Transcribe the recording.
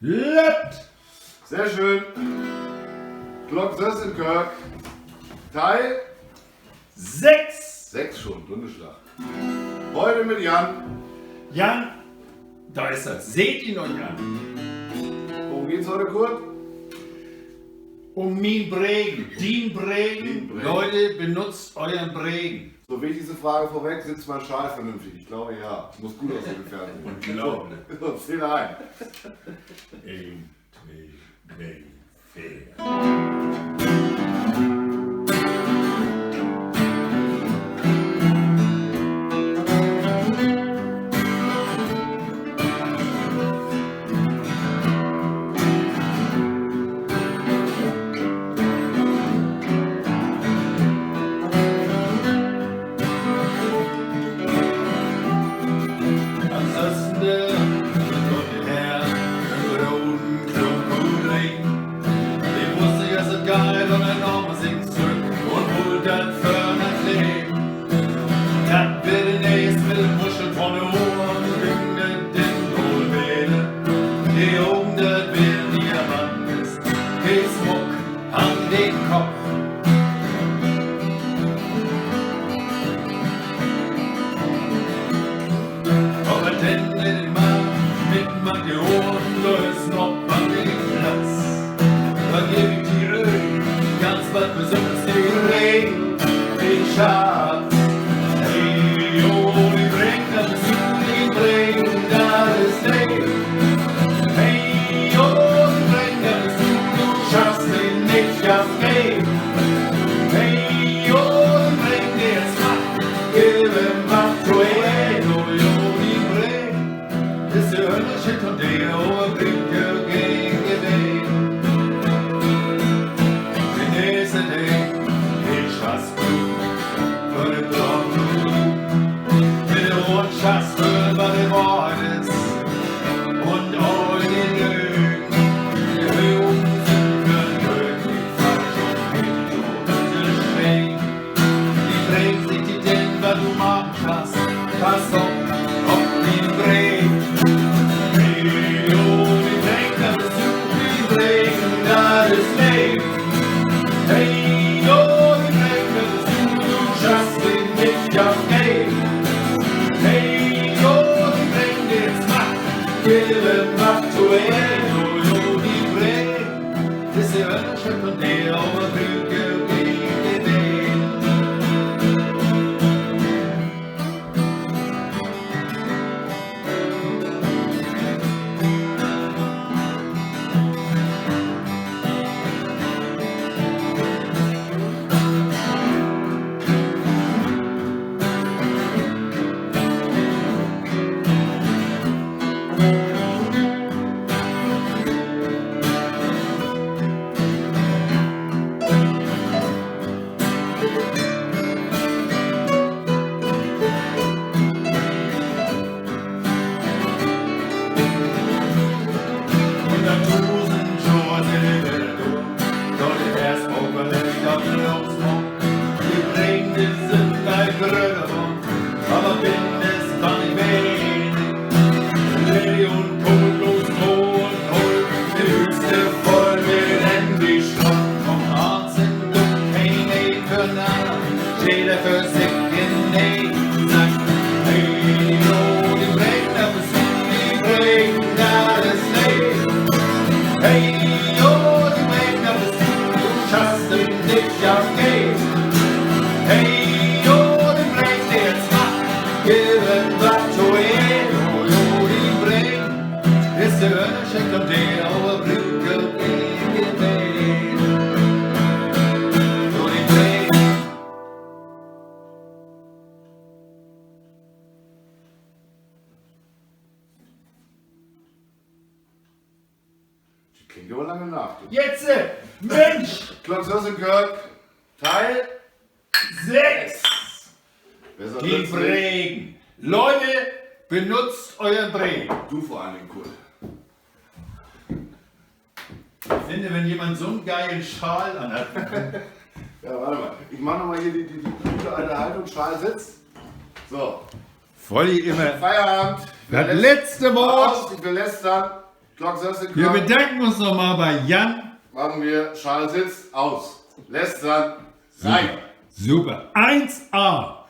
Lett! Sehr schön. Glock Sessenkirk. Teil 6! 6 schon, Dundeschlag. Heute mit Jan. Jan, da ist er. Seht ihn euch an. Worum geht's heute, Kurt? Um mein Bregen. Dien Bregen. Bregen. Leute, benutzt euren Bregen. So, wichtigste Frage vorweg, sitzt mein Schal vernünftig? Ich glaube ja. Muss gut aussehen im Fernsehen. Unglaublich. So, zähl ein. 1, 2, 3, 4. Klingt aber lange nach. Jetzt, Mensch! Glock Sessenkirk. Teil 6! Besser Die wird's nicht. Bregen. Leute, benutzt euren Bregen. Du vor allen Dingen, Kurt. Ich finde, wenn jemand so einen geilen Schal anhat. Ja, warte mal. Ich mache nochmal hier die gute alte Haltung. Schal sitzt. So. Voll immer. Feierabend. Das letzte Wort. Ich will lästern. Glock setzt den Wir Knopf. bedanken uns nochmal bei Jan. Machen wir Schal sitzt aus. Lässt dann rein. Super. 1A.